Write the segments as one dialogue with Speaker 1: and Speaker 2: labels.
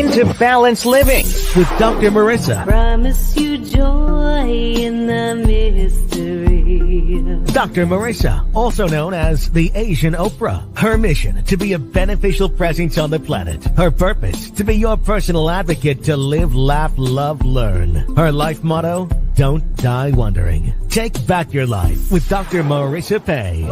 Speaker 1: Into Balanced Living with Dr. Marissa.
Speaker 2: Promise you joy in the mystery.
Speaker 1: Dr. Marissa, also known as the Asian Oprah. Her mission, to be a beneficial presence on the planet. Her purpose, to be your personal advocate to live, laugh, love, learn. Her life motto, don't die wondering. Take back your life with Dr. Marissa Pay.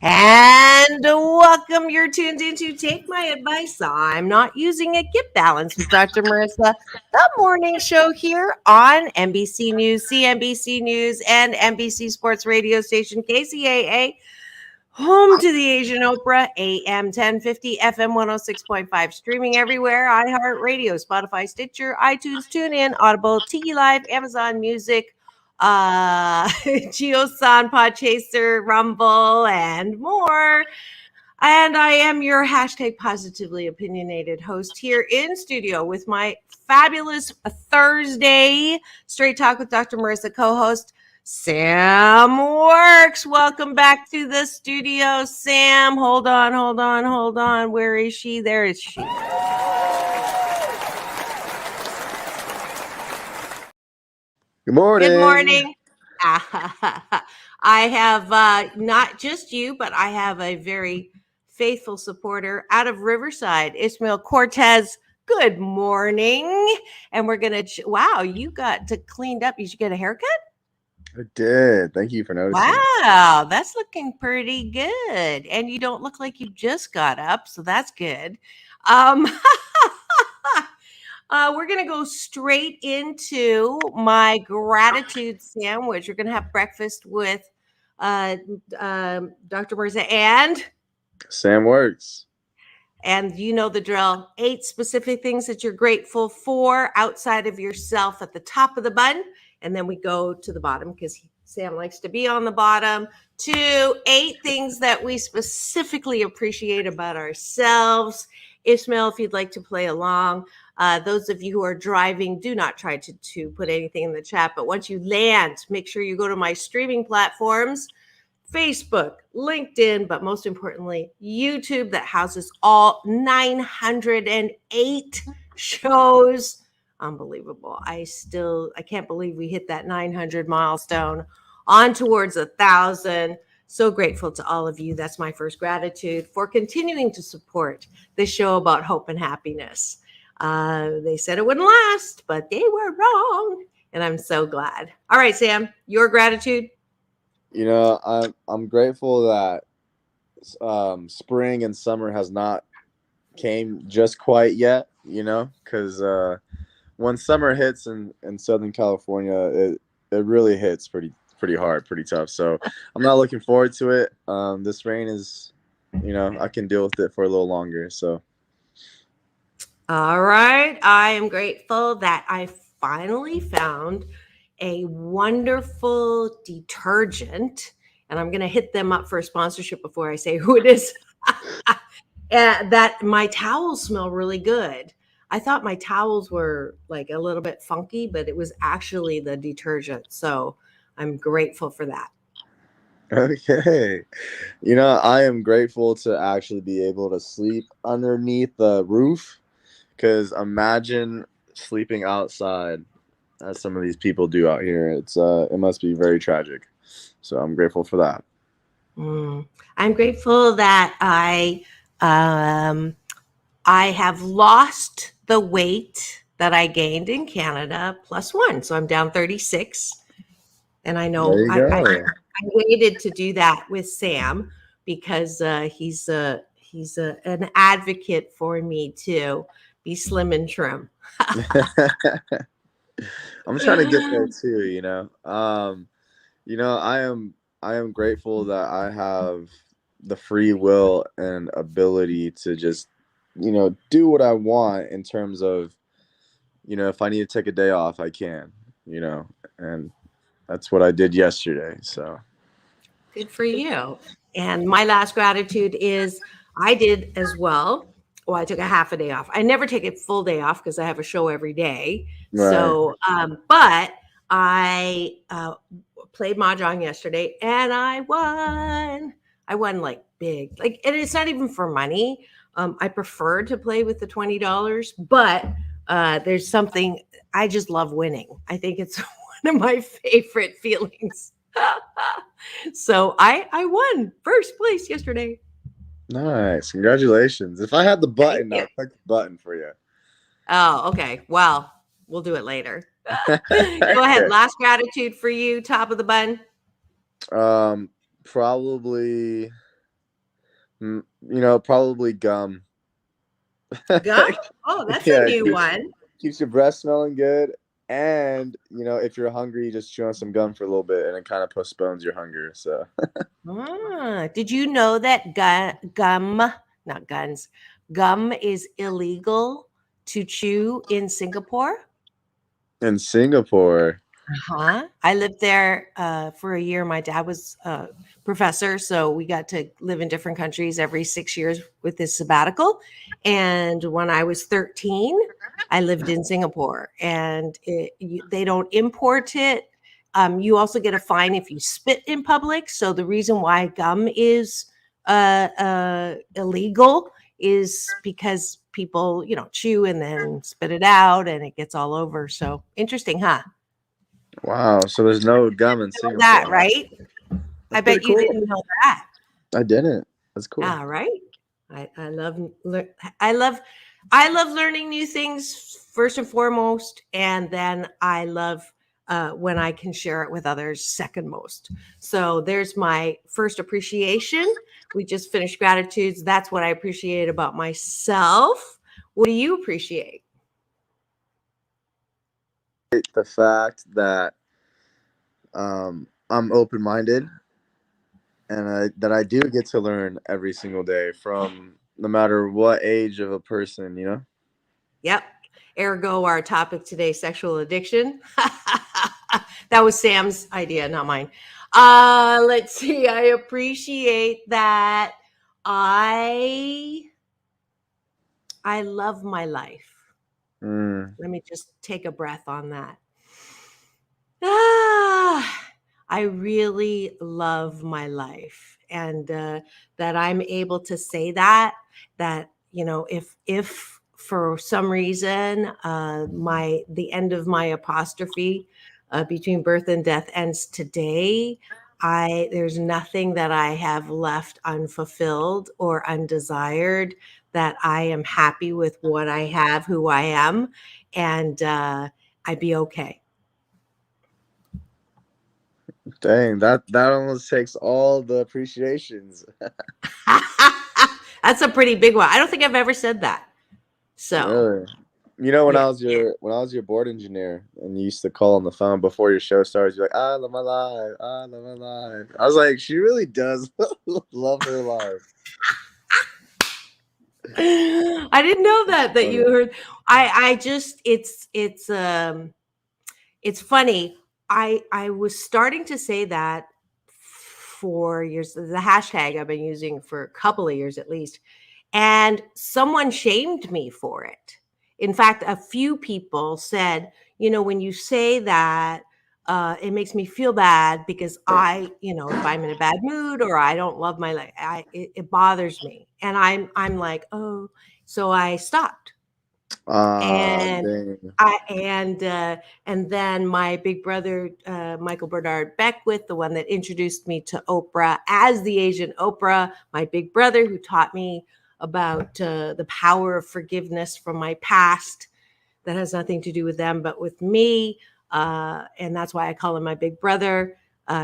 Speaker 3: And welcome. You're tuned into Take My Advice. I'm not using it. Get Balanced with Dr. Marissa, the morning show here on NBC News, CNBC News, and NBC Sports radio station KCAA, home to the Asian Oprah, AM 1050, FM 106.5, streaming everywhere, iHeartRadio, Spotify, Stitcher, iTunes, TuneIn, Audible, Tiki Live, Amazon Music, GeoSan, Podchaser, Rumble, and more. And I am your hashtag positively opinionated host here in studio with my fabulous Thursday Straight Talk with Dr. Marissa co-host, Sam Works. Welcome back to the studio, Sam. Hold on. Where is she? There is she.
Speaker 4: Good morning.
Speaker 3: Good morning. I have not just you, but I have a very faithful supporter out of Riverside, Ismael Cortez. Good morning. And we're going to, wow, you got to cleaned up. You should get a haircut?
Speaker 4: I did. Thank you for noticing.
Speaker 3: Wow, that's looking pretty good. And you don't look like you just got up, so that's good. We're going to go straight into my gratitude sandwich. We're going to have breakfast with Dr. Marissa and
Speaker 4: Sam Works.
Speaker 3: And you know the drill. 8 specific things that you're grateful for outside of yourself at the top of the button. And then we go to the bottom because Sam likes to be on the bottom. 2, 8 things that we specifically appreciate about ourselves. Ishmael, if you'd like to play along. Those of you who are driving, do not try to put anything in the chat. But once you land, make sure you go to my streaming platforms, Facebook, LinkedIn, but most importantly, YouTube, that houses all 908 shows. Unbelievable. I can't believe we hit that 900 milestone, on towards 1,000. So grateful to all of you. That's my first gratitude for continuing to support this show about hope and happiness. They said it wouldn't last, but they were wrong. And I'm so glad. All right, Sam, your gratitude?
Speaker 4: You know, I'm grateful that spring and summer has not came just quite yet, you know, because when summer hits in Southern California, it really hits pretty hard, pretty tough. So I'm not looking forward to it. This rain is, you know, I can deal with it for a little longer. So.
Speaker 3: All right. I am grateful that I finally found a wonderful detergent, and I'm going to hit them up for a sponsorship before I say who it is. That my towels smell really good. I thought my towels were like a little bit funky, but it was actually the detergent. So I'm grateful for that.
Speaker 4: Okay. You know, I am grateful to actually be able to sleep underneath the roof, because imagine sleeping outside as some of these people do out here. It must be very tragic. So I'm grateful for that.
Speaker 3: I'm grateful that I have lost the weight that I gained in Canada +1. So I'm down 36. And I know I waited to do that with Sam because he's an advocate for me to be slim and trim.
Speaker 4: I'm trying to get there too, you know. You know, I am grateful that I have the free will and ability to just, you know, do what I want in terms of, you know, if I need to take a day off, I can, you know, and that's what I did yesterday. So
Speaker 3: good for you. And my last gratitude is I did as well. Well, I took a half a day off. I never take a full day off because I have a show every day.
Speaker 4: Right.
Speaker 3: So, but I played Mahjong yesterday and I won. I won like big. Like, and it's not even for money. I prefer to play with the $20, but there's something, I just love winning. I think it's one of my favorite feelings. So I won first place yesterday.
Speaker 4: Nice. Congratulations. If I had the
Speaker 3: Thank
Speaker 4: button,
Speaker 3: you.
Speaker 4: I'd click the button for you.
Speaker 3: Oh, okay. Well, we'll do it later. Go ahead.
Speaker 4: Okay.
Speaker 3: Last gratitude for you, top of the bun.
Speaker 4: Probably, probably gum.
Speaker 3: Gum? Oh, that's a
Speaker 4: Yeah,
Speaker 3: new one.
Speaker 4: keeps your breath smelling good. And, if you're hungry, you just chew on some gum for a little bit and it kind of postpones your hunger. So,
Speaker 3: Did you know that gum, not guns, gum is illegal to chew in Singapore?
Speaker 4: in Singapore,
Speaker 3: Uh-huh. I lived there for a year. My dad was a professor, so we got to live in different countries every 6 years with this sabbatical. And when I was 13, I lived in Singapore, and they don't import it. You also get a fine if you spit in public. So the reason why gum is illegal is because people, chew and then spit it out, and it gets all over. So interesting, huh?
Speaker 4: wow. So there's no gum in
Speaker 3: Know that,
Speaker 4: Singapore.
Speaker 3: right? I
Speaker 4: That's
Speaker 3: bet
Speaker 4: pretty
Speaker 3: you
Speaker 4: cool.
Speaker 3: didn't know that.
Speaker 4: I didn't. That's cool.
Speaker 3: Yeah, right. I love I love learning new things first and foremost, and then I love when I can share it with others second most. So there's my first appreciation. We just finished gratitudes. That's what I appreciate about myself. What do you appreciate?
Speaker 4: The fact that I'm open minded and that I do get to learn every single day from no matter what age of a person.
Speaker 3: Yep. Ergo, our topic today, sexual addiction. That was Sam's idea, not mine. Let's see. I appreciate that. I I love my life.
Speaker 4: Mm.
Speaker 3: Let me just take a breath on that. Ah, I really love my life, and that I'm able to say that. That if for some reason my the end of my apostrophe between birth and death ends today, I there's nothing that I have left unfulfilled or undesired. That I am happy with what I have, who I am, and I'd be okay.
Speaker 4: Dang, that almost takes all the appreciations.
Speaker 3: That's a pretty big one. I don't think I've ever said that. So,
Speaker 4: Really. When
Speaker 3: yeah.
Speaker 4: I was your board engineer and you used to call on the phone before your show starts, you're like, I love my life. I love my life. I was like, she really does love her life.
Speaker 3: I didn't know that you
Speaker 4: Funny.
Speaker 3: heard. I just it's funny. I was starting to say that for years. The hashtag I've been using for a couple of years at least. And someone shamed me for it. In fact, a few people said, when you say that, it makes me feel bad because if I'm in a bad mood or I don't love my life, it bothers me. And I'm like, oh, so I stopped.
Speaker 4: Ah,
Speaker 3: And
Speaker 4: dang.
Speaker 3: and then my big brother, Michael Bernard Beckwith, the one that introduced me to Oprah as the Asian Oprah, my big brother who taught me about the power of forgiveness from my past. That has nothing to do with them, but with me. And that's why I call him my big brother.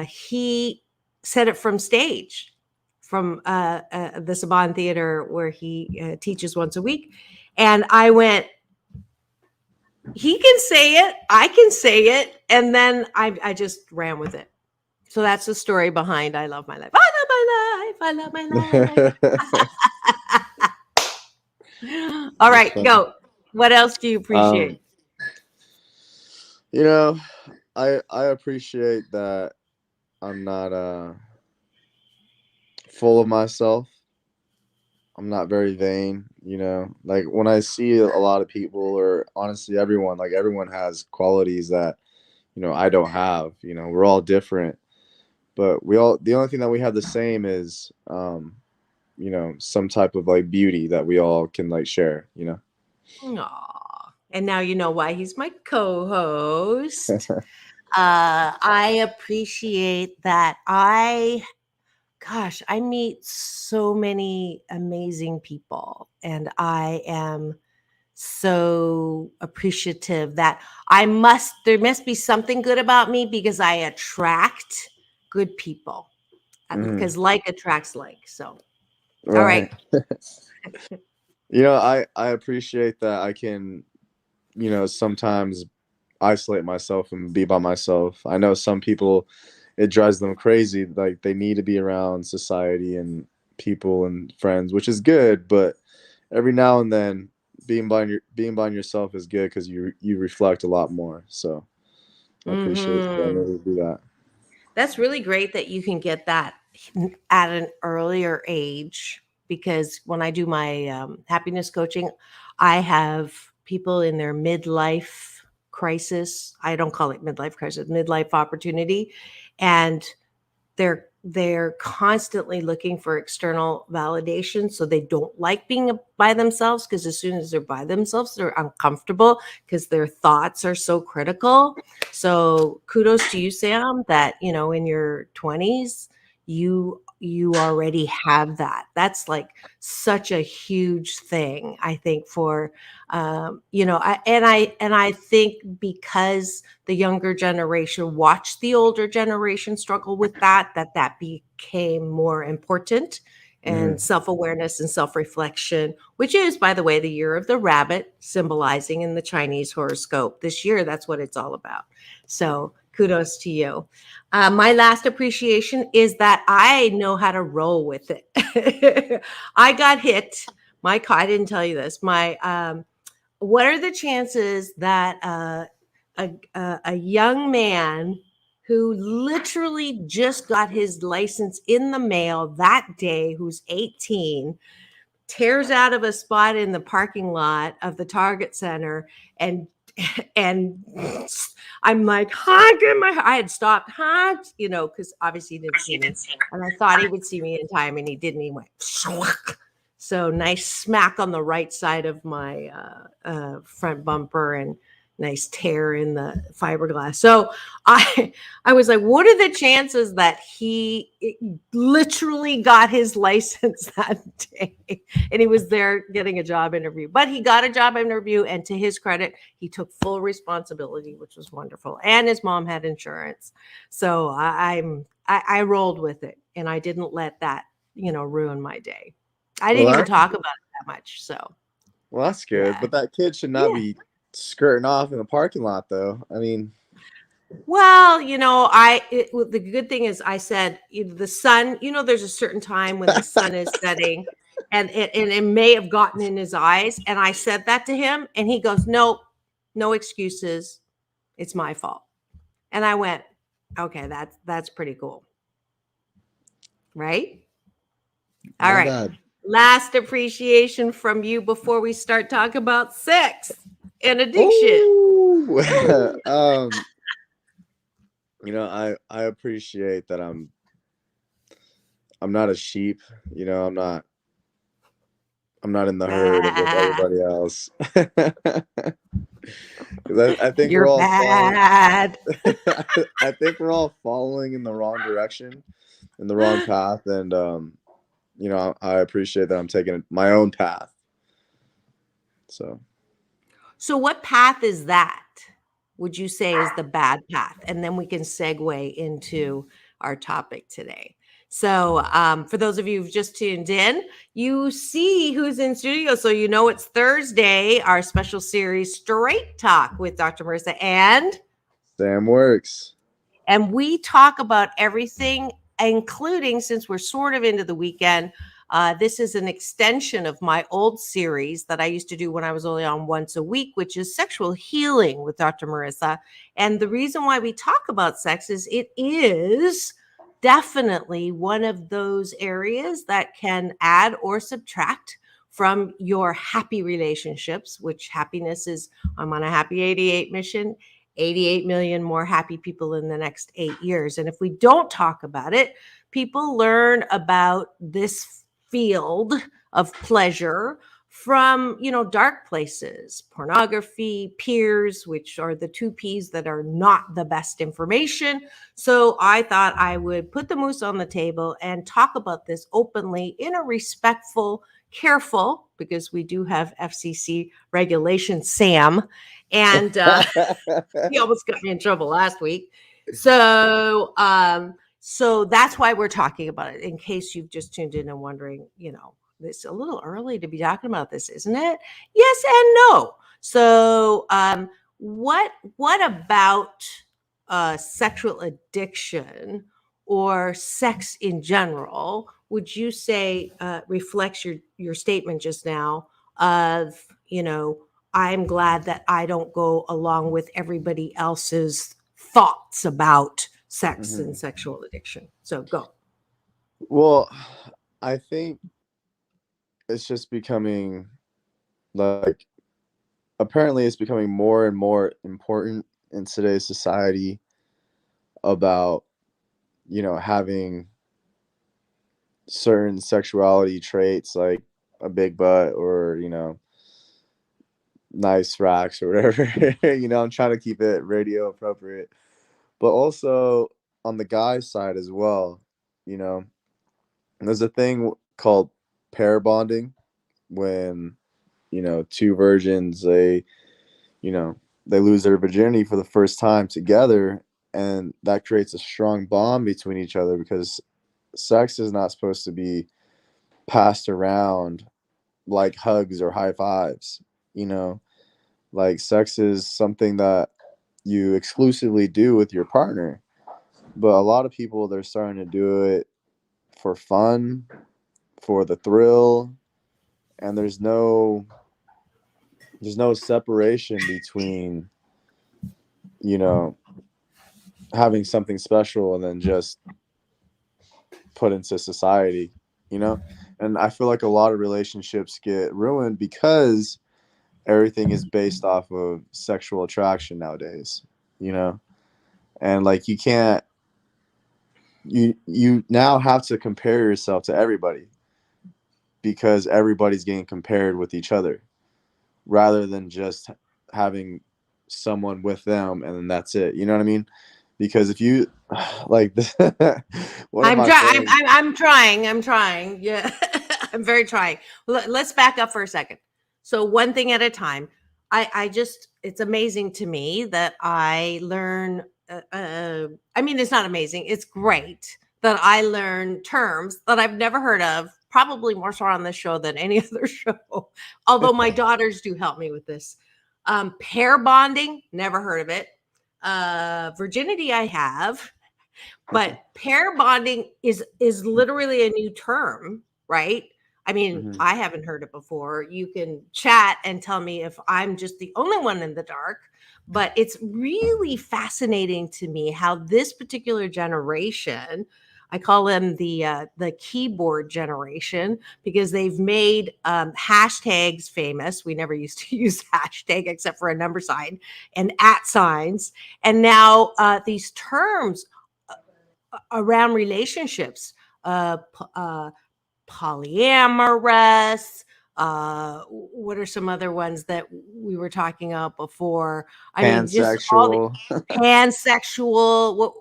Speaker 3: He said it from stage, from the Saban Theater, where he teaches once a week. And I went, he can say it, I can say it, and then I just ran with it. So that's the story behind I love my life. I love my life. I love my life. All
Speaker 4: That's
Speaker 3: right,
Speaker 4: funny.
Speaker 3: go. What else do you appreciate?
Speaker 4: Um, you know, I appreciate that I'm not full of myself. I'm not very vain. Like when I see a lot of people, or honestly everyone, like everyone has qualities that, I don't have. We're all different, but the only thing that we have the same is some type of like beauty that we all can like share,
Speaker 3: Aw. And now you know why he's my co-host. I appreciate that. I meet so many amazing people, and I am so appreciative that there must be something good about me because I attract good people
Speaker 4: Mhm.
Speaker 3: because like attracts like. So, all
Speaker 4: Right.
Speaker 3: right.
Speaker 4: I appreciate that I can, sometimes isolate myself and be by myself. I know some people, it drives them crazy. Like they need to be around society and people and friends, which is good. But every now and then, being by yourself is good because you reflect a lot more. So I appreciate being
Speaker 3: Hmm.
Speaker 4: able to do that.
Speaker 3: That's really great that you can get that at an earlier age because when I do my happiness coaching, I have people in their midlife crisis. I don't call it midlife crisis, midlife opportunity. And they're constantly looking for external validation, so they don't like being by themselves because as soon as they're by themselves they're uncomfortable because their thoughts are so critical. So kudos to you, Sam, that in your 20s you already have that. That's like such a huge thing, I think, for I think because the younger generation watched the older generation struggle with that became more important, and
Speaker 4: Mhm.
Speaker 3: self-awareness and self-reflection, which is, by the way, the year of the rabbit, symbolizing in the Chinese horoscope this year. That's what it's all about. So kudos to you. My last appreciation is that I know how to roll with it. I got hit. My car, I didn't tell you this. What are the chances that a young man who literally just got his license in the mail that day, who's 18, tears out of a spot in the parking lot of the Target Center and and I'm like, honk in my I had stopped, honk, because obviously he didn't see me. And I thought he would see me in time and he didn't. He went so nice smack on the right side of my front bumper and nice tear in the fiberglass. So I I was like, what are the chances that he literally got his license that day? And he was there getting a job interview. But he got a job interview, and to his credit, he took full responsibility, which was wonderful. And his mom had insurance. So I rolled with it, and I didn't let that, ruin my day. I
Speaker 4: Well,
Speaker 3: didn't even
Speaker 4: that
Speaker 3: talk about it that much. So
Speaker 4: well, that's good.
Speaker 3: yeah.
Speaker 4: But that kid should not
Speaker 3: Yeah.
Speaker 4: be skirting off in the parking lot, though. I mean,
Speaker 3: Well, the good thing is I said the sun, there's a certain time when the sun is setting and it may have gotten in his eyes. And I said that to him and he goes, nope, no excuses. It's my fault. And I went, okay, that's pretty cool. Right? All
Speaker 4: not
Speaker 3: right.
Speaker 4: bad.
Speaker 3: Last appreciation from you before we start talking about sex and addiction.
Speaker 4: Oh,
Speaker 3: Woo!
Speaker 4: I appreciate that I'm not a sheep. I'm not in the herd with
Speaker 3: Ah,
Speaker 4: everybody else. 'Cause I think we're
Speaker 3: you're
Speaker 4: all following.
Speaker 3: bad.
Speaker 4: I think we're all following in the wrong direction, in the wrong path, and I appreciate that I'm taking my own path. So,
Speaker 3: So, what path is that? Would you say is the bad path? And then we can segue into our topic today. So, for those of you who've just tuned in, you see who's in studio. So, it's Thursday, our special series, Straight Talk with Dr. Marissa
Speaker 4: Sam works.
Speaker 3: and we talk about everything, including, since we're sort of into the weekend, this is an extension of my old series that I used to do when I was only on once a week, which is sexual healing with Dr. Marissa. And the reason why we talk about sex is it is definitely one of those areas that can add or subtract from your happy relationships, which happiness is, I'm on a happy 88 mission. 88 million more happy people in the next 8 years. And if we don't talk about it, people learn about this field of pleasure from, dark places, pornography, peers, which are the two P's that are not the best information. So I thought I would put the moose on the table and talk about this openly in a respectful, careful, because we do have FCC regulation, Sam, and he almost got me in trouble last week. So that's why we're talking about it, in case you've just tuned in and wondering, it's a little early to be talking about this, isn't it? Yes and no. So what about sexual addiction or sex in general would you say reflects your statement just now of, I'm glad that I don't go along with everybody else's thoughts about sex and sexual addiction. So go.
Speaker 4: Well, I think it's just becoming like, apparently it's becoming more and more important in today's society about, having certain sexuality traits like a big butt or, nice racks or whatever. I'm trying to keep it radio appropriate. But also on the guy side as well, you know, there's a thing called pair bonding when, two virgins, they lose their virginity for the first time together, and that creates a strong bond between each other because sex is not supposed to be passed around like hugs or high fives, like sex is something that you exclusively do with your partner. But a lot of people, they're starting to do it for fun, for the thrill, and there's no separation between, you know, having something special and then just put into society, you know? And I feel like a lot of relationships get ruined because everything is based off of sexual attraction nowadays, you know? And like you now have to compare yourself to everybody because everybody's getting compared with each other rather than just having someone with them and then that's it. You know what I mean? Because if you like this, one of
Speaker 3: I'm
Speaker 4: my
Speaker 3: trying.
Speaker 4: friends.
Speaker 3: I'm trying. I'm trying. Yeah, I'm very trying. Let's back up for a second. So one thing at a time. I just it's amazing to me that I learn. I mean, it's not amazing. It's great that I learn terms that I've never heard of. Probably more so on this show than any other show. Although my daughters do help me with this. Pair bonding, never heard of it. Virginity, I have. But pair bonding is literally a new term, right? I mean,
Speaker 4: Mhm.
Speaker 3: I haven't heard it before. You can chat and tell me if I'm just the only one in the dark, but it's really fascinating to me how this particular generation, I call them the keyboard generation because they've made hashtags famous. We never used to use hashtag except for a number sign and at signs, and now these terms around relationships, polyamorous. What are some other ones that we were talking about before? I mean, just all the
Speaker 4: Pansexual.
Speaker 3: pansexual,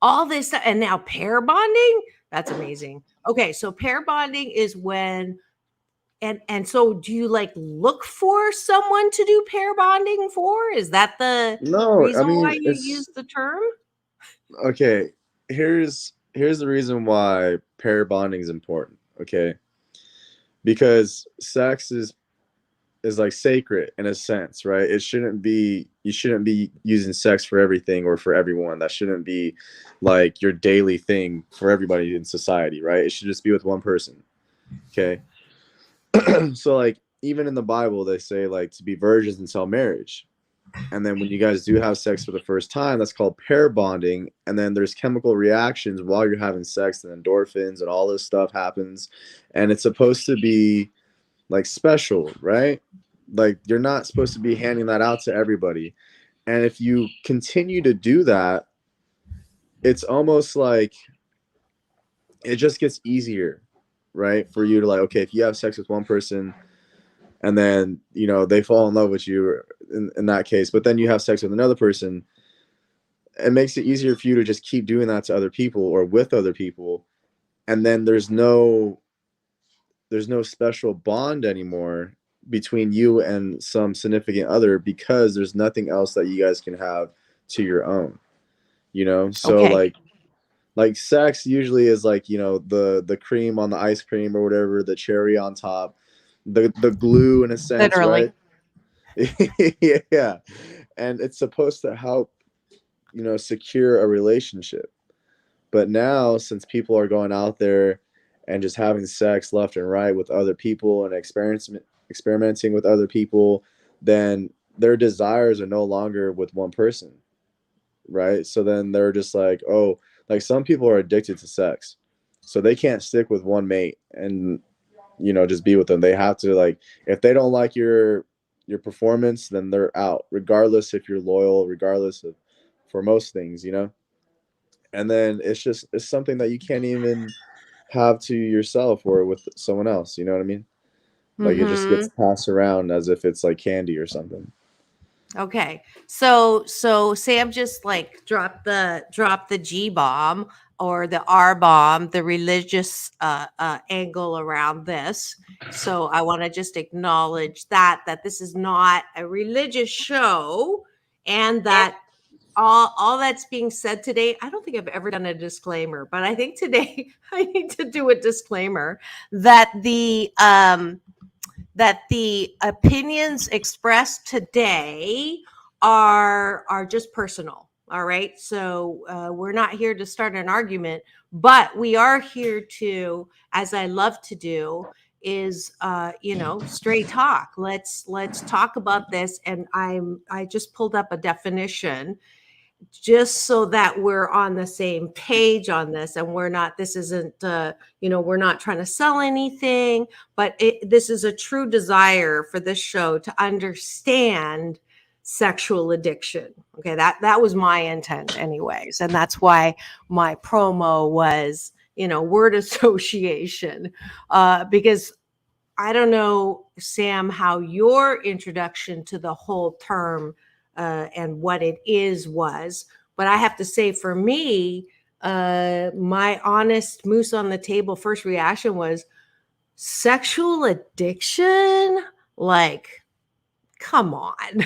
Speaker 3: all this stuff, and now pair bonding. That's amazing. Okay, so pair bonding is when and so do you like look for someone to do pair bonding for? Is that the
Speaker 4: No, I
Speaker 3: reason why
Speaker 4: mean
Speaker 3: you
Speaker 4: it's
Speaker 3: use the term?
Speaker 4: okay. Here's the reason why pair bonding is important. Okay, because sex is like sacred in a sense, right? You shouldn't be using sex for everything or for everyone. That shouldn't be like your daily thing for everybody in society, right? It should just be with one person. Okay. So like even in the Bible they say like to be virgins until marriage. And then when you guys do have sex for the first time, that's called pair bonding. And then there's chemical reactions while you're having sex and endorphins and all this stuff happens. And it's supposed to be like special, right? Like you're not supposed to be handing that out to everybody. And if you continue to do that, it's almost like it just gets easier. right? For you to like, okay, if you have sex with one person and then, you know, they fall in love with you in that case, but then you have sex with another person, it makes it easier for you to just keep doing that to other people or with other people. And then there's no special bond anymore between you and some significant other because there's nothing else that you guys can have to your own, you know? So
Speaker 3: Okay.
Speaker 4: like sex usually is like, you know, the cream on the ice cream or whatever, the cherry on top, the glue in a sense,
Speaker 3: Literally.
Speaker 4: right? Yeah. And it's supposed to help, you know, secure a relationship. But now, since people are going out there and just having sex left and right with other people and experimenting with other people, then their desires are no longer with one person, right? So then they're just like, oh, like some people are addicted to sex, so they can't stick with one mate and, you know, just be with them. They have to, like, if they don't like your performance, then they're out, regardless if you're loyal, regardless of, for most things, you know. And then it's something that you can't even have to yourself or with someone else, you know what I mean? Like it just
Speaker 3: Mm-hmm.
Speaker 4: gets passed around as if it's like candy or something.
Speaker 3: Okay. So Sam just like drop the G bomb or the R bomb, the religious angle around this. So I want to just acknowledge that this is not a religious show, and that all that's being said today, I don't think I've ever done a disclaimer, but I think today I need to do a disclaimer that the opinions expressed today are just personal. All right, so we're not here to start an argument, but we are here to, as I love to do, is straight talk. Let's talk about this. And I just pulled up a definition just so that we're on the same page on this, and we're not, this isn't we're not trying to sell anything, but this is a true desire for this show to understand sexual addiction. Okay, that was my intent anyways, and that's why my promo was word association, because I don't know, Sam, how your introduction to the whole term and what it is was, but I have to say, for me, my honest moose on the table first reaction was sexual addiction. Like, come on.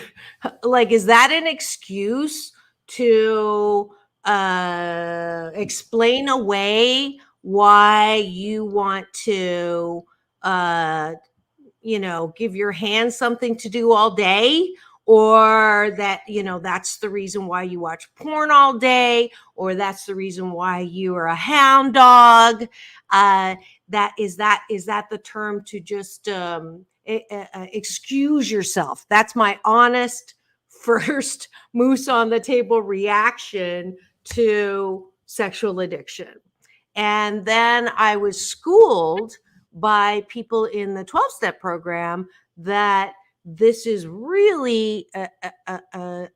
Speaker 3: Like, is that an excuse to explain away why you want to uh give your hands something to do all day, or that that's the reason why you watch porn all day, or that's the reason why you are a hound dog? That is that the term to just excuse yourself? That's my honest first moose on the table reaction to sexual addiction. And then I was schooled by people in the 12-step program that this is really an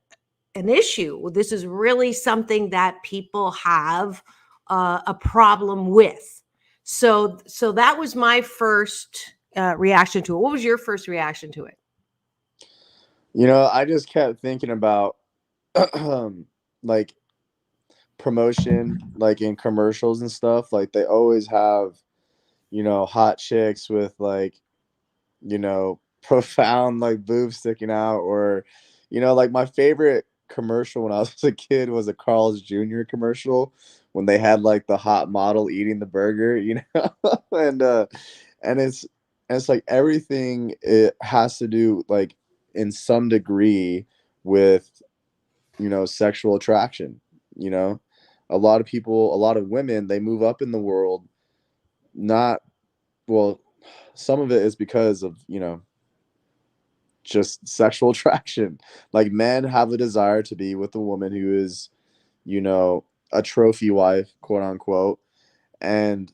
Speaker 3: issue. This is really something that people have a problem with. So that was my first reaction to it. What was your first reaction to it?
Speaker 4: You know, I just kept thinking about like promotion, like in commercials and stuff. Like they always have, you know, hot chicks with like, you know, profound like boobs sticking out, or, you know, like my favorite commercial when I was a kid was a Carl's Jr. commercial when they had like the hot model eating the burger, you know, and it's like everything, it has to do like in some degree with, you know, sexual attraction, you know. A lot of people, a lot of women, they move up in the world, not, well, some of it is because of, you know, just sexual attraction. Like men have a desire to be with a woman who is, you know, a trophy wife, quote unquote. And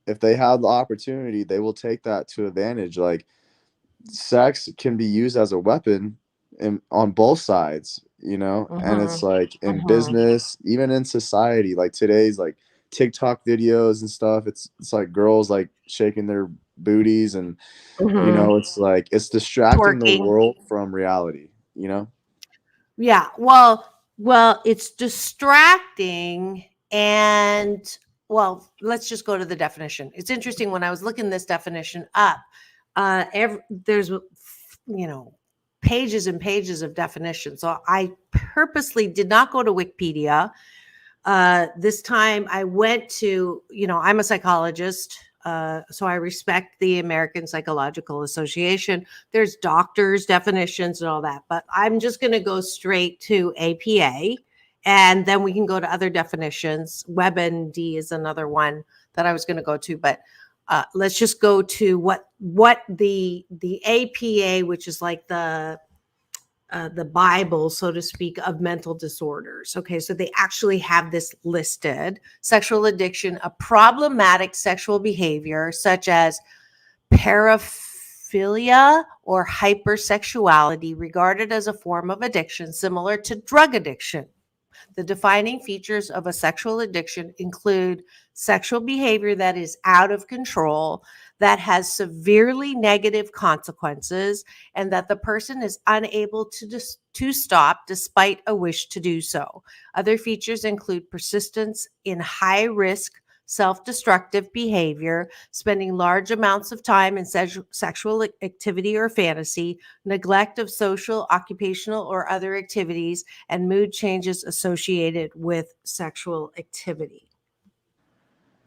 Speaker 4: if they have the opportunity, they will take that to advantage. Like sex can be used as a weapon on both sides, you know. And it's
Speaker 3: Mm-hmm.
Speaker 4: like in
Speaker 3: Mm-hmm.
Speaker 4: business, even in society, like today's like TikTok videos and stuff. It's like girls like shaking their booties, and
Speaker 3: Mhm.
Speaker 4: it's like it's distracting the
Speaker 3: Twerking.
Speaker 4: world from reality. You know?
Speaker 3: Yeah. Well, it's distracting, and well, let's just go to the definition. It's interesting when I was looking this definition up. There's pages and pages of definitions. So I purposely did not go to Wikipedia. This time I went to, I'm a psychologist, so I respect the American Psychological Association. There's doctors' definitions and all that, but I'm just going to go straight to APA, and then we can go to other definitions. WebMD is another one that I was going to go to, but let's just go to what the APA, which is like the Bible, so to speak, of mental disorders. Okay, so they actually have this listed: sexual addiction, a problematic sexual behavior such as paraphilia or hypersexuality, regarded as a form of addiction similar to drug addiction. The defining features of a sexual addiction include sexual behavior that is out of control, that has severely negative consequences, and that the person is unable to stop despite a wish to do so. Other features include persistence in high risk self-destructive behavior, spending large amounts of time in sexual activity or fantasy, neglect of social, occupational, or other activities, and mood changes associated with sexual activity.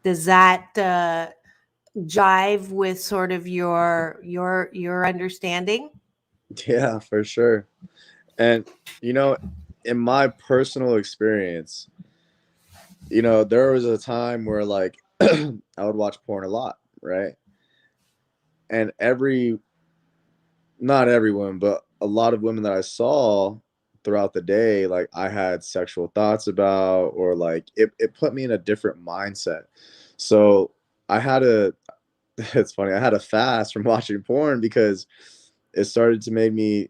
Speaker 3: Does that jive with sort of your understanding?
Speaker 4: Yeah, for sure. And in my personal experience, there was a time where like I would watch porn a lot, right? And not everyone, but a lot of women that I saw throughout the day, like I had sexual thoughts about, or like it put me in a different mindset. So I had a, it's funny, I had a fast from watching porn because it started to make me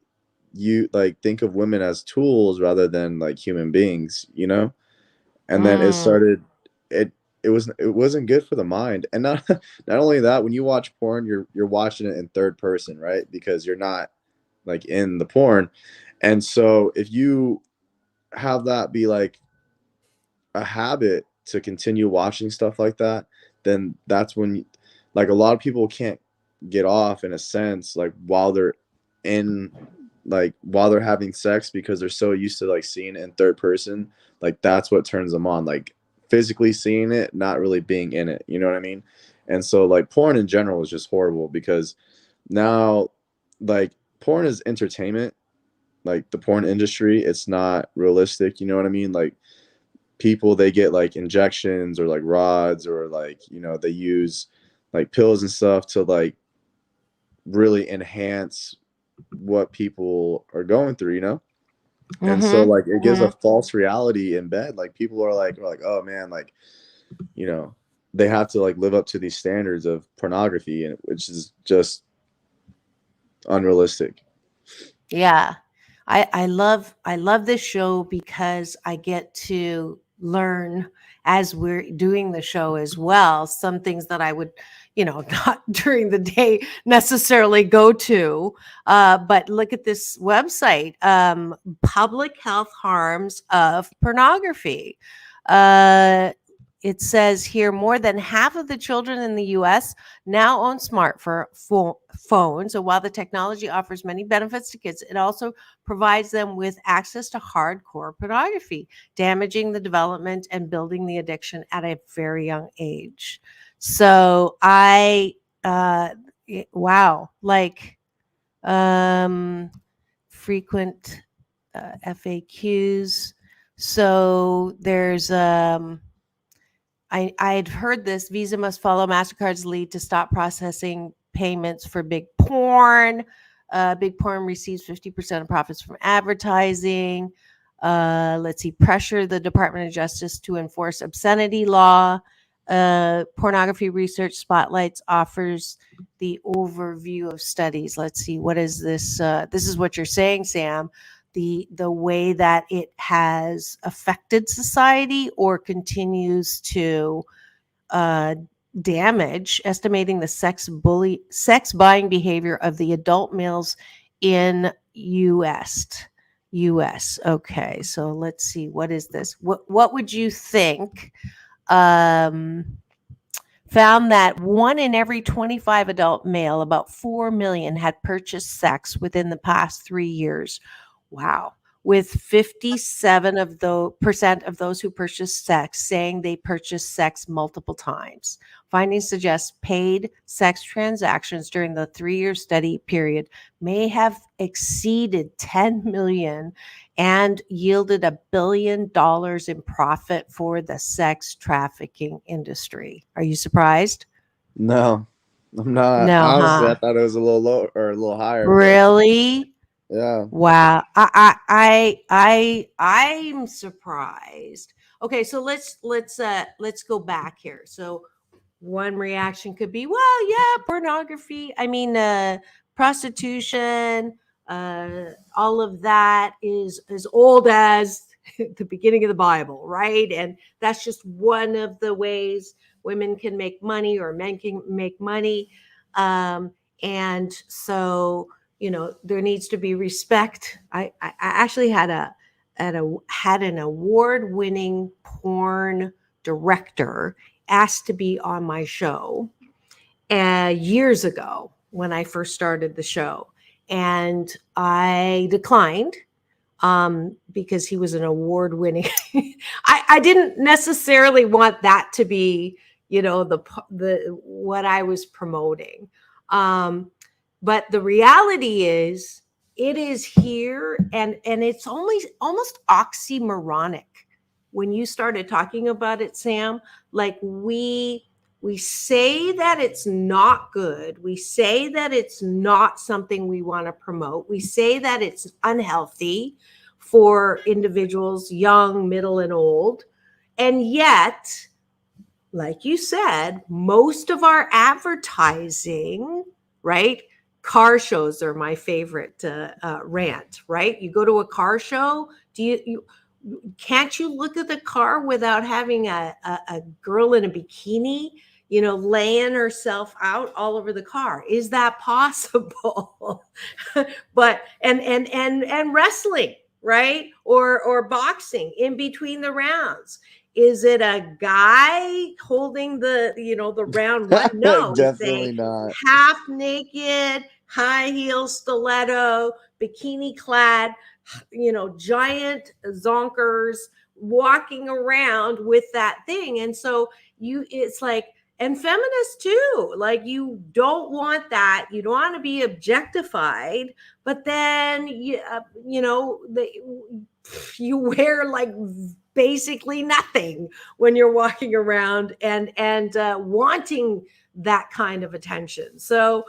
Speaker 4: think of women as tools rather than like human beings, and then
Speaker 3: Mm,
Speaker 4: it it wasn't good for the mind. And not not only that, when you watch porn, you're watching it in third person, right? Because you're not like in the porn. And so if you have that be like a habit to continue watching stuff like that, then that's when like a lot of people can't get off, in a sense, like while they're having sex, because they're so used to like seeing it in third person. Like that's what turns them on, like physically seeing it, not really being in it, you know what I mean? And so like porn in general is just horrible, because now like porn is entertainment. Like the porn industry, it's not realistic, you know what I mean? Like people, they get like injections or like rods, or like they use like pills and stuff to like really enhance what people are going through, and so
Speaker 3: mm-hmm,
Speaker 4: like it gives a
Speaker 3: mm-hmm.
Speaker 4: false reality in bed. Like people are like, oh man, like you know they have to like live up to these standards of pornography, and which is just unrealistic.
Speaker 3: Yeah. I love this show because I get to learn as we're doing the show as well, some things that I would, not during the day necessarily go to. But look at this website, public health harms of pornography. Uh, it says here more than half of the children in the US now own phones. So while the technology offers many benefits to kids, it also provides them with access to hardcore pornography, damaging the development and building the addiction at a very young age. So uh, wow, like frequent FAQs. So there's I'd heard this: Visa must follow MasterCard's lead to stop processing payments for big porn. Big porn receives 50% of profits from advertising. Let's see, pressure the Department of Justice to enforce obscenity law. Pornography Research Spotlights offers the overview of studies. Let's see, what is this? This is what you're saying, Sam. the way that it has affected society or continues to damage, estimating the sex buying behavior of the adult males in US. Okay, so let's see, what is this? What would you think? Found that 1 in every 25 adult male, about 4 million, had purchased sex within the past 3 years. Wow. With 57% of those who purchased sex saying they purchased sex multiple times. Findings suggest paid sex transactions during the 3-year study period may have exceeded 10 million and yielded $1 billion in profit for the sex trafficking industry. Are you surprised?
Speaker 4: No, I'm not.
Speaker 3: No,
Speaker 4: Honestly, I
Speaker 3: huh?
Speaker 4: thought it was a little low or a little higher, but
Speaker 3: Really?
Speaker 4: yeah.
Speaker 3: Wow. I'm surprised. Okay, so let's go back here. So one reaction could be, well, yeah, pornography, prostitution, all of that is as old as the beginning of the Bible, right? And that's just one of the ways women can make money or men can make money. And so, there needs to be respect. I actually had an award-winning porn director asked to be on my show years ago when I first started the show. And I declined because he was an award-winning. I didn't necessarily want that to be, the what I was promoting. But the reality is, it is here, and it's only almost oxymoronic when you started talking about it, Sam. Like we say that it's not good. We say that it's not something we want to promote. We say that it's unhealthy for individuals, young, middle, and old. And yet, like you said, most of our advertising, right? Car shows are my favorite rant, right? You go to a car show, can't you look at the car without having a girl in a bikini, laying herself out all over the car? Is that possible? But and wrestling, right? Or boxing in between the rounds. Is it a guy holding the round one? No, it's a
Speaker 4: Definitely not.
Speaker 3: half naked, high heel stiletto, bikini clad, giant zonkers walking around with that thing. And so it's like, and feminists too, like, you don't want that. You don't want to be objectified, but then you wear like basically nothing when you're walking around and wanting that kind of attention. So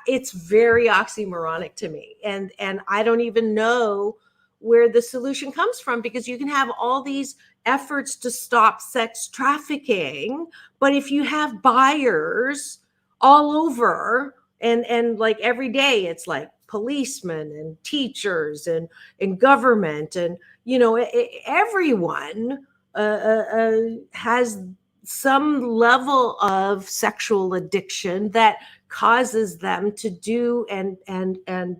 Speaker 3: it's very oxymoronic to me, and I don't even know where the solution comes from, because you can have all these efforts to stop sex trafficking, but if you have buyers all over, and like every day, it's like policemen and teachers and government, and everyone has some level of sexual addiction that causes them to do and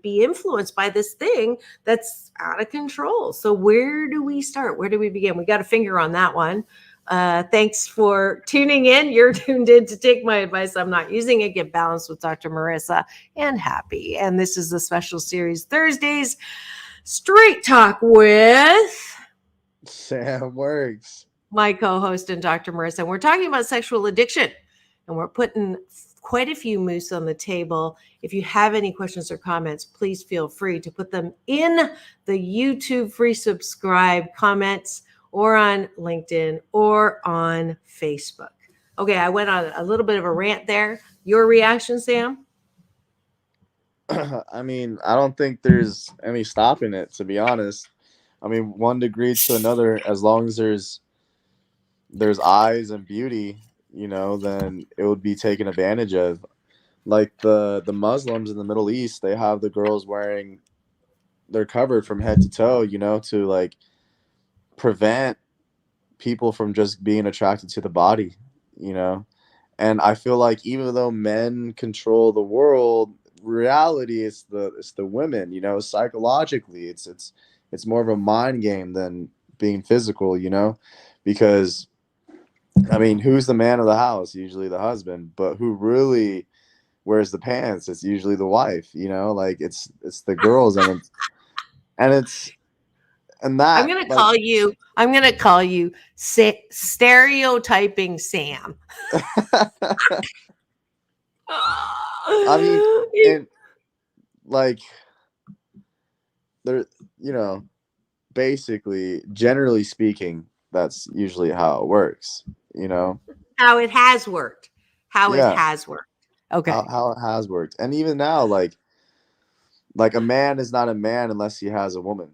Speaker 3: be influenced by this thing that's out of control. So where do we start? Where do we begin? We got a finger on that one. Thanks for tuning in. You're tuned in to Take My Advice. I'm Not Using It. Get Balanced with Dr. Marissa and Happy. And this is the special series, Thursdays Straight Talk with
Speaker 4: Sam Works,
Speaker 3: my co-host, and Dr. Marissa. And we're talking about sexual addiction, and we're putting quite a few moose on the table. If you have any questions or comments, please feel free to put them in the YouTube free subscribe comments, or on LinkedIn, or on Facebook. Okay, I went on a little bit of a rant there. Your reaction, Sam?
Speaker 4: I mean, I don't think there's any stopping it, to be honest. I mean, one degree to another, as long as there's eyes and beauty, then it would be taken advantage of. Like the Muslims in the Middle East, they have the girls wearing they're covered from head to toe, you know, to like prevent people from just being attracted to the body, you know. And I feel like even though men control the world, reality is the women, you know, psychologically. It's more of a mind game than being physical, you know, because I mean, who's the man of the house? Usually the husband, but who really wears the pants? It's usually the wife, you know, like it's the girls, and it's and
Speaker 3: I'm
Speaker 4: that
Speaker 3: gonna
Speaker 4: like
Speaker 3: call you. I'm gonna call you stereotyping Sam.
Speaker 4: I mean, and like there, you know, basically, generally speaking, that's usually how it works, you know.
Speaker 3: How it has worked. How it
Speaker 4: Yeah,
Speaker 3: has worked. Okay.
Speaker 4: how it has worked, and even now, like a man is not a man unless he has a woman,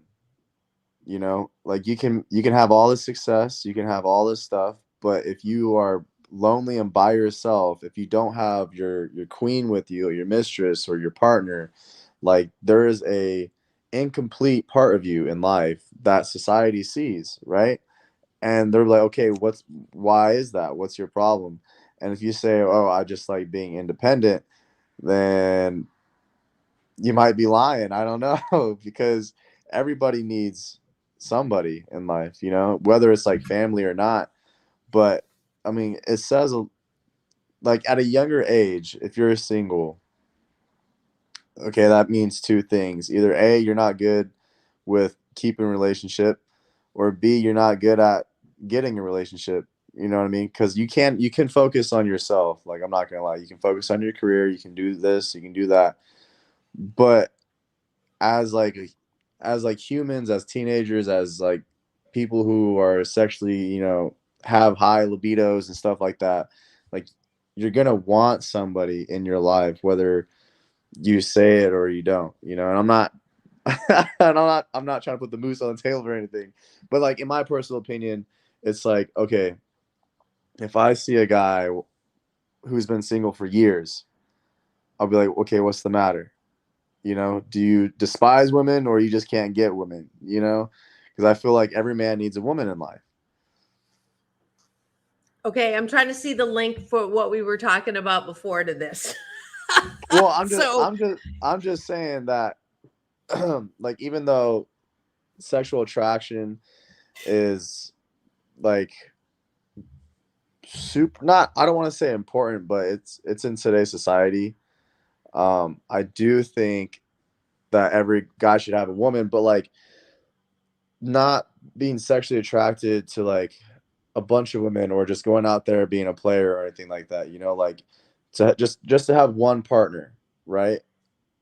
Speaker 4: you know. Like you can have all this success, you can have all this stuff, but if you are lonely and by yourself, if you don't have your queen with you or your mistress or your partner, like there is a incomplete part of you in life that society sees, right? And they're like, okay, why is that, what's your problem? And if you say, oh, I just like being independent, then you might be lying. I don't know because everybody needs somebody in life, you know, whether it's like family or not. But I mean, it says like at a younger age, if you're single, okay, that means two things. Either A, you're not good with keeping a relationship, or B, you're not good at getting a relationship. You know what I mean? Because you can focus on yourself. Like I'm not gonna lie, you can focus on your career, you can do this, you can do that. But as like as like humans, as teenagers, as like people who are sexually, you know, have high libidos and stuff like that, like you're gonna want somebody in your life, whether you say it or you don't, you know. And I'm not I'm not trying to put the moose on the table or anything, but like in my personal opinion, it's like, okay, if I see a guy who's been single for years, I'll be like, okay, what's the matter? You know, do you despise women or you just can't get women? You know, because I feel like every man needs a woman in life.
Speaker 3: Okay, I'm trying to see the link for what we were talking about before to this.
Speaker 4: Well, I'm just
Speaker 3: So,
Speaker 4: I'm just I'm just saying that like even though sexual attraction is like super, not, I don't want to say important, but it's in today's society. I do think that every guy should have a woman, but like not being sexually attracted to like a bunch of women or just going out there being a player or anything like that, you know, like to just to have one partner, right?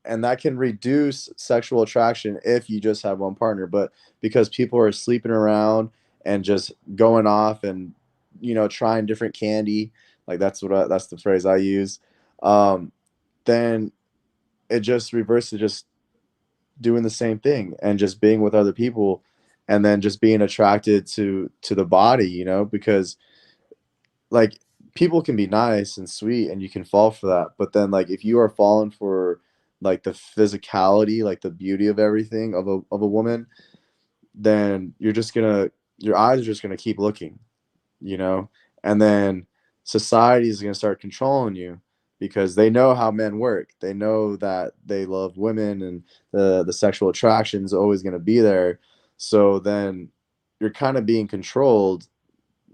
Speaker 4: And that can reduce sexual attraction if you just have one partner, but because people are sleeping around and just going off and, you know, trying different candy, like that's the phrase I use, then it just reverts to just doing the same thing and just being with other people, and then just being attracted to the body, you know, because like people can be nice and sweet and you can fall for that, but then like if you are falling for like the physicality, like the beauty of everything of a woman, then your eyes are just gonna keep looking, you know. And then society is going to start controlling you because they know how men work. They know that they love women and the sexual attraction is always going to be there. So then you're kind of being controlled,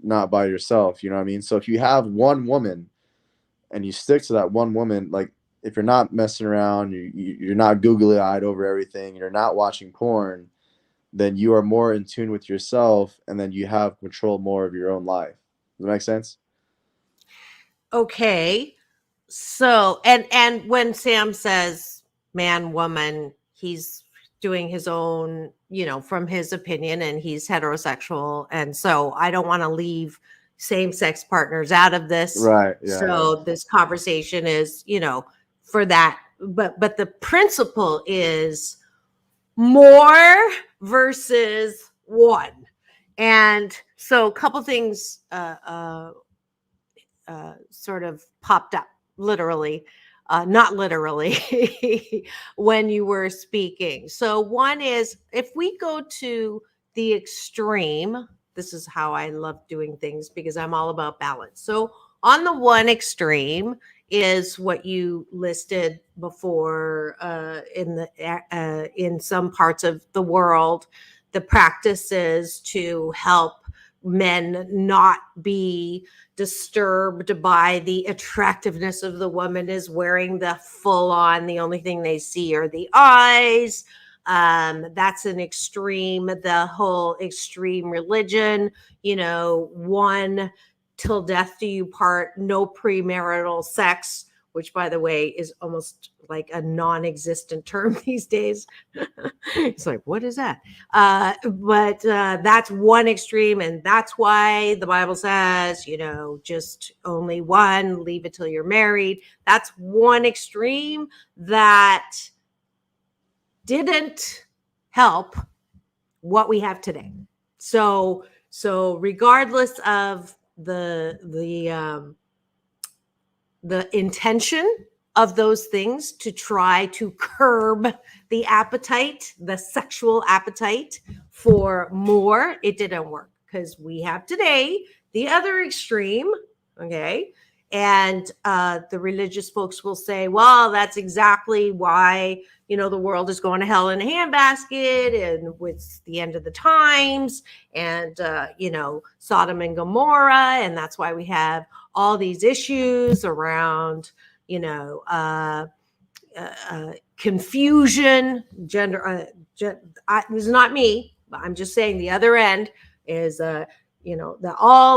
Speaker 4: not by yourself, you know what I mean? So if you have one woman and you stick to that one woman, like if you're not messing around, you're not googly eyed over everything, you're not watching porn, then you are more in tune with yourself, and then you have control more of your own life. Does that make sense?
Speaker 3: okay. So, and when Sam says man, woman, he's doing his own, you know, from his opinion, and he's heterosexual. And so I don't want to leave same-sex partners out of this.
Speaker 4: Right. Yeah. Yeah.
Speaker 3: So this conversation is, you know, for that. But the principle is more versus one. And so a couple things sort of popped up literally. not literally, when you were speaking. So one is, if we go to the extreme, this is how I love doing things because I'm all about balance. So on the one extreme is what you listed before, in some parts of the world, the practices to help men not be disturbed by the attractiveness of the woman is wearing the full on, the only thing they see are the eyes. That's an extreme. The whole extreme religion, one till death do you part, no premarital sex, which by the way is almost like a non-existent term these days. It's like, what is that? But that's one extreme, and that's why the Bible says, just only one, leave it till you're married. That's one extreme that didn't help what we have today. So regardless of the intention of those things to try to curb the appetite, the sexual appetite for more, it didn't work, because we have today the other extreme. Okay. And the religious folks will say, well, that's exactly why, the world is going to hell in a handbasket, and with the end of the times, and, Sodom and Gomorrah. And that's why we have all these issues around, confusion, gender. It was not me, but I'm just saying the other end is, all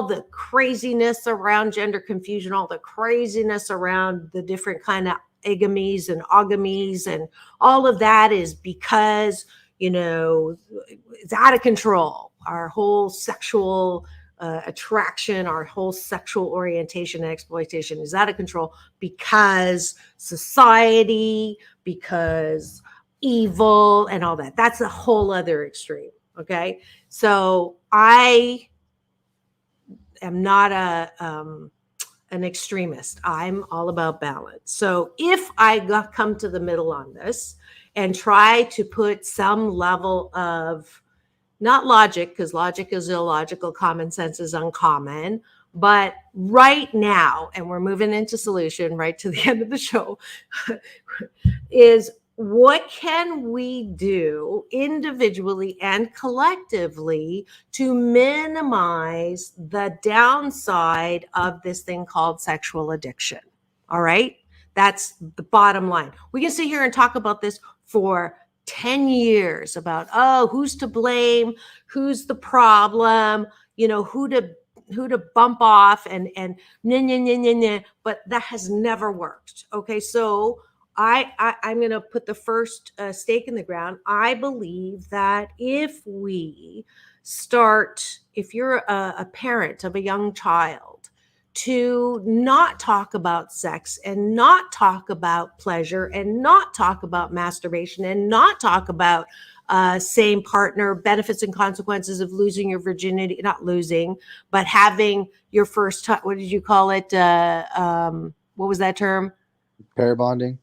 Speaker 3: the craziness around gender confusion, all the craziness around the different kind of agamies and ogamies, and all of that is because, it's out of control. Our whole sexual attraction, our whole sexual orientation and exploitation is out of control because society, because evil and all that. That's a whole other extreme. Okay. So I am not an extremist. I'm all about balance. So if I come to the middle on this and try to put some level of, not logic, because logic is illogical, common sense is uncommon, but right now, and we're moving into solution right to the end of the show, is what can we do individually and collectively to minimize the downside of this thing called sexual addiction? All right. That's the bottom line. We can sit here and talk about this for 10 years about, who's to blame, who's the problem, who to bump off, and but that has never worked. Okay. So I'm going to put the first stake in the ground. I believe that if we start, if you're a parent of a young child, to not talk about sex and not talk about pleasure and not talk about masturbation and not talk about same partner benefits and consequences of losing your virginity, not losing, but having your first, what did you call it? What was that term?
Speaker 4: Pair bonding.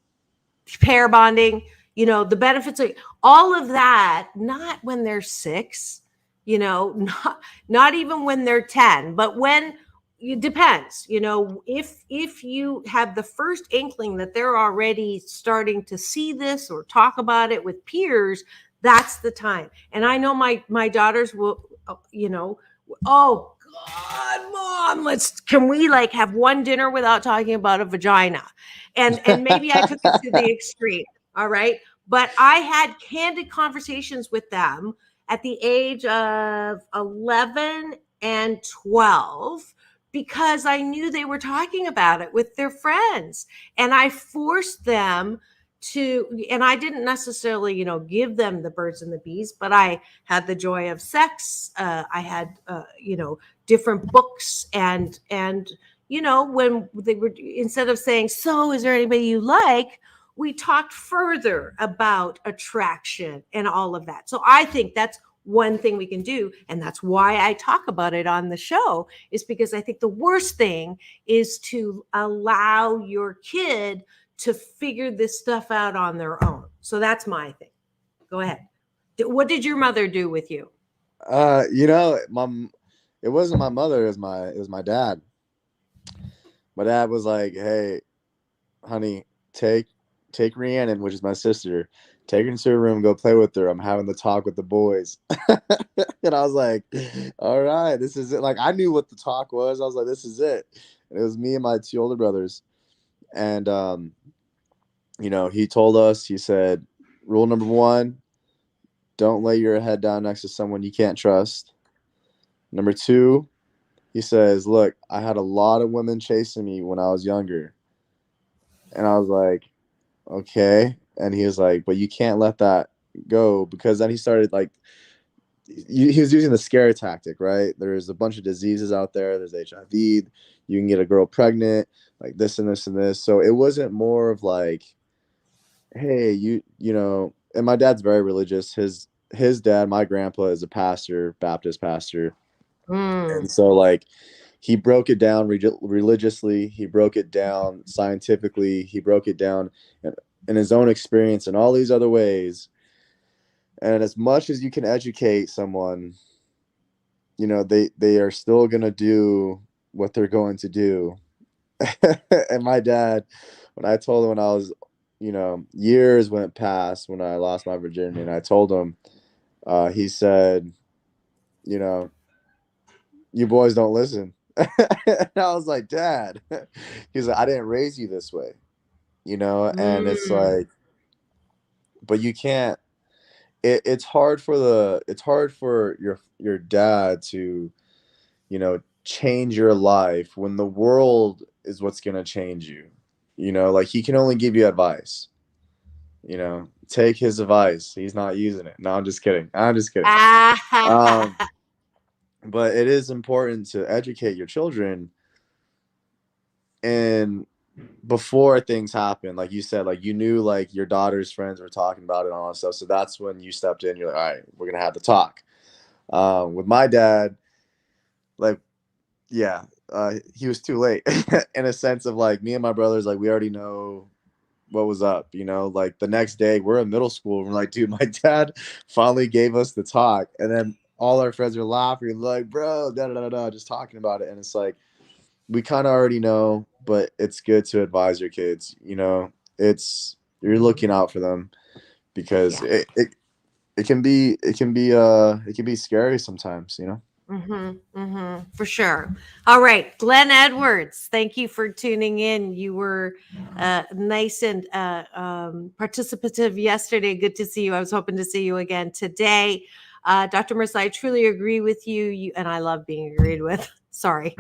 Speaker 3: The benefits of all of that, not when they're 6, not even when they're 10, but when it depends, if you have the first inkling that they're already starting to see this or talk about it with peers, that's the time. And I know my daughters will, oh God, Mom, can we have one dinner without talking about a vagina? And maybe I took it to the extreme. All right. But I had candid conversations with them at the age of 11 and 12, because I knew they were talking about it with their friends, and I forced them to, and I didn't necessarily, give them the birds and the bees, but I had the joy of sex. I had, different books, and, when they were, instead of saying, so is there anybody you like, we talked further about attraction and all of that. So I think that's one thing we can do. And that's why I talk about it on the show, is because I think the worst thing is to allow your kid to figure this stuff out on their own. So that's my thing. Go ahead. What did your mother do with you?
Speaker 4: You know, it wasn't my mother, it was my dad. My dad was like, "Hey, honey, take Rhiannon, which is my sister, take her into her room, go play with her. I'm having the talk with the boys." And I was like, "All right, this is it." Like, I knew what the talk was. I was like, "This is it." And it was me and my two older brothers. And you know, he told us, he said, "Rule number one, don't lay your head down next to someone you can't trust. Number two," he says, "look, I had a lot of women chasing me when I was younger." And I was like, "Okay." And he was like, "but you can't let that go," because then he started like, he was using the scare tactic, right? There's a bunch of diseases out there. There's HIV. You can get a girl pregnant, like this and this and this. So it wasn't more of like, "Hey, you know." And my dad's very religious. His dad, my grandpa, is a pastor, Baptist pastor, and so like he broke it down religiously. He broke it down scientifically. He broke it down in his own experience and all these other ways. And as much as you can educate someone, you know, they are still going to do what they're going to do. And my dad, when I told him, when I was, you know, years went past when I lost my virginity, and I told him, he said, you know, "you boys don't listen." And I was like, "Dad," he's like, "I didn't raise you this way," you know. And it's
Speaker 3: Mm.
Speaker 4: like, but you can't, it's hard for your dad to, you know, change your life when the world is what's going to change you. You know, like, he can only give you advice, you know. Take his advice, he's not using it. No, I'm just kidding, I'm just kidding. um
Speaker 3: Ah.
Speaker 4: but it is important to educate your children, and before things happen, like you said, like, you knew, like, your daughter's friends were talking about it and all that stuff, so that's when you stepped in. You're like, "All right, we're gonna have the talk." With my dad, like, yeah, he was too late in a sense of, like, me and my brothers, like, we already know what was up, you know. Like, the next day we're in middle school, and we're like, "Dude, my dad finally gave us the talk," and then all our friends are laughing, like, "Bro, da da da da," just talking about it. And it's like, we kind of already know, but it's good to advise your kids, you know. It's, you're looking out for them, because
Speaker 3: Yeah.
Speaker 4: it can be scary sometimes, you know.
Speaker 3: For sure. All right, Glenn Edwards, thank you for tuning in. You were nice and participative yesterday. Good to see you. I was hoping to see you again today. Dr. Mercer, I truly agree with you. And I love being agreed with. Sorry.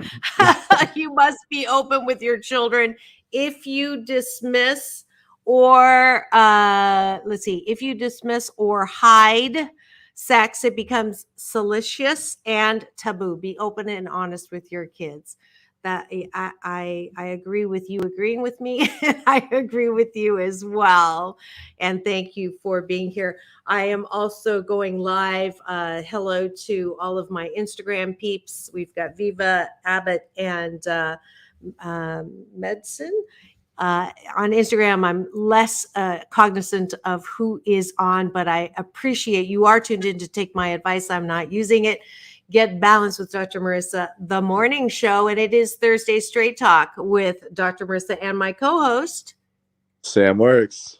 Speaker 3: You must be open with your children. If you dismiss or let's see, if you dismiss or hide sex, it becomes salacious and taboo. Be open and honest with your kids. That I agree with you agreeing with me. And I agree with you as well. And thank you for being here. I am also going live. Hello to all of my Instagram peeps. We've got Viva, Abbott, and Medicine. On Instagram, I'm less cognizant of who is on, but I appreciate you are tuned in to take my advice. I'm not using it. Get Balanced with Dr. Marissa, the morning show. And it is Thursday Straight Talk with Dr. Marissa and my co-host.
Speaker 4: Sam Works.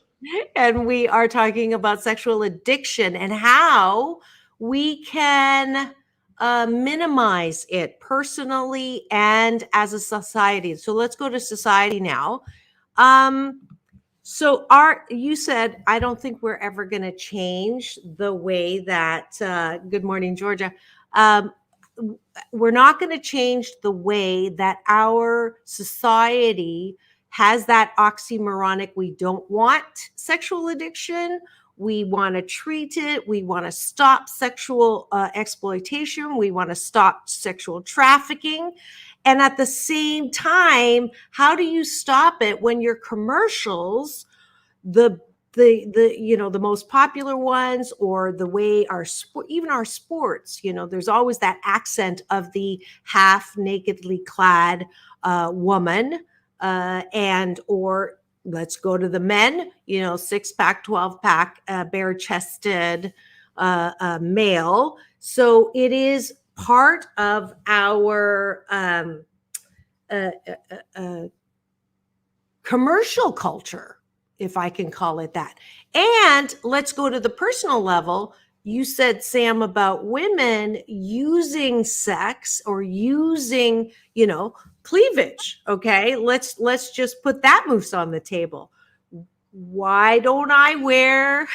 Speaker 3: And we are talking about sexual addiction and how we can minimize it personally and as a society. So let's go to society now. So you said, I don't think we're ever going to change the way that, good morning, Georgia. We're not going to change the way that our society has that oxymoronic, we don't want sexual addiction. We want to treat it. We want to stop sexual exploitation. We want to stop sexual trafficking. And at the same time, how do you stop it when your commercials, the the most popular ones, or the way our sport, even our sports, there's always that accent of the half nakedly clad woman, and or let's go to the men, 6-pack, 12-pack, bare chested male. So it is part of our uh, commercial culture, if I can call it that. And let's go to the personal level. You said, Sam, about women using sex or using, cleavage. Okay, let's just put that moose on the table. Why don't I wear,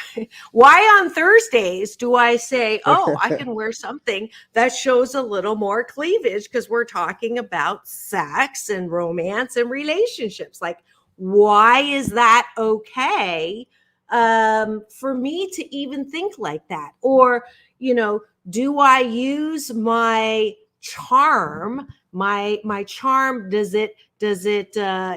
Speaker 3: why on Thursdays do I say, oh, I can wear something that shows a little more cleavage because we're talking about sex and romance and relationships? Like, why is that okay for me to even think like that? Or, do I use my charm? My charm, does it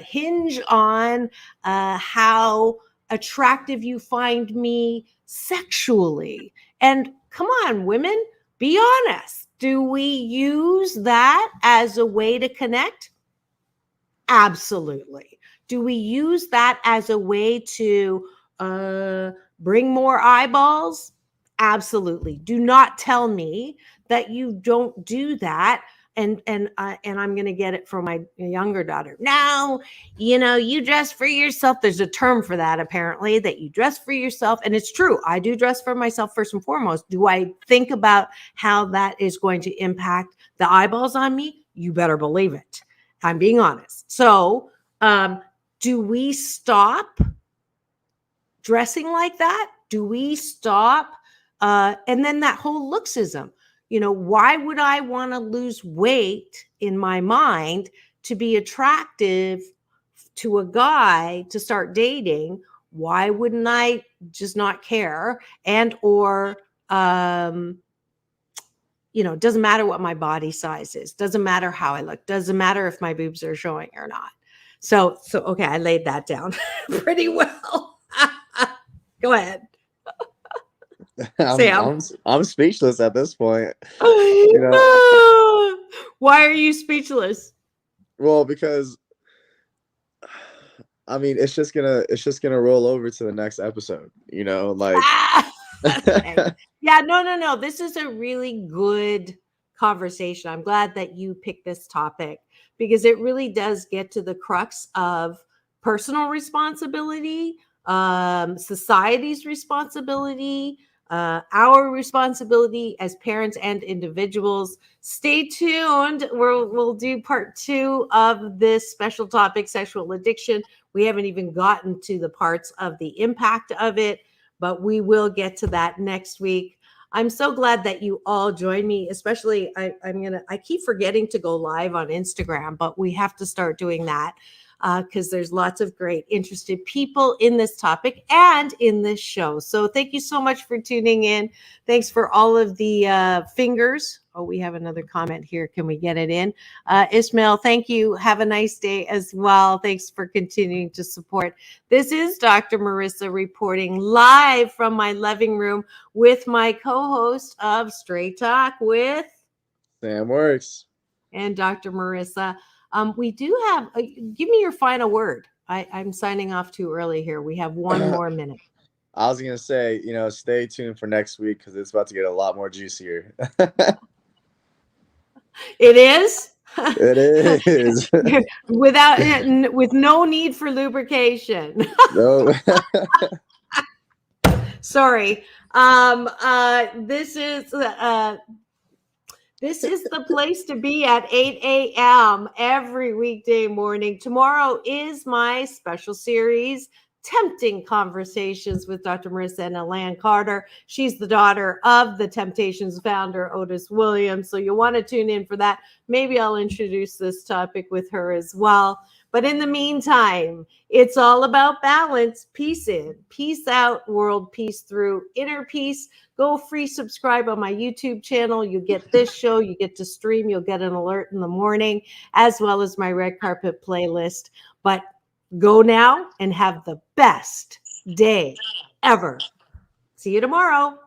Speaker 3: hinge on how attractive you find me sexually? And come on, women, be honest. Do we use that as a way to connect? Absolutely. Do we use that as a way to bring more eyeballs? Absolutely. Do not tell me that you don't do that. And I'm going to get it from my younger daughter. No, you dress for yourself. There's a term for that, apparently, that you dress for yourself. And it's true. I do dress for myself first and foremost. Do I think about how that is going to impact the eyeballs on me? You better believe it. I'm being honest. So, do we stop dressing like that? Do we stop? And then that whole looksism, why would I want to lose weight in my mind to be attractive to a guy to start dating? Why wouldn't I just not care? And, or, it doesn't matter what my body size is. Doesn't matter how I look. Doesn't matter if my boobs are showing or not. So okay, I laid that down pretty well. Go ahead. Sam.
Speaker 4: I'm speechless at this point.
Speaker 3: Why are you speechless?
Speaker 4: Well, because I mean, it's just gonna roll over to the next episode.
Speaker 3: Okay. Yeah, no. This is a really good conversation. I'm glad that you picked this topic because it really does get to the crux of personal responsibility, society's responsibility, our responsibility as parents and individuals. Stay tuned. We'll do part 2 of this special topic, sexual addiction. We haven't even gotten to the parts of the impact of it, but we will get to that next week. I'm so glad that you all join me, especially I keep forgetting to go live on Instagram, but we have to start doing that because there's lots of great interested people in this topic and in this show. So thank you so much for tuning in. Thanks for all of the fingers. Oh, we have another comment here. Can we get it in? Ismail, thank you. Have a nice day as well. Thanks for continuing to support. This is Dr. Marissa reporting live from my living room with my co-host of Straight Talk with
Speaker 4: Sam Works
Speaker 3: and Dr. Marissa. We do have, give me your final word. I'm signing off too early here. We have one more minute.
Speaker 4: I was going to say, stay tuned for next week because it's about to get a lot more juicier.
Speaker 3: It is?
Speaker 4: It is.
Speaker 3: With no need for lubrication.
Speaker 4: No.
Speaker 3: Sorry. This is the place to be at 8 a.m. every weekday morning. Tomorrow is my special series, Tempting Conversations with Dr. Marissa and Alan Carter. She's the daughter of the Temptations founder, Otis Williams. So you'll want to tune in for that. Maybe I'll introduce this topic with her as well. But in the meantime, it's all about balance. Peace in, peace out, world peace through, inner peace. Go free subscribe on my YouTube channel. You get this show. You get to stream. You'll get an alert in the morning, as well as my red carpet playlist. But go now and have the best day ever. See you tomorrow.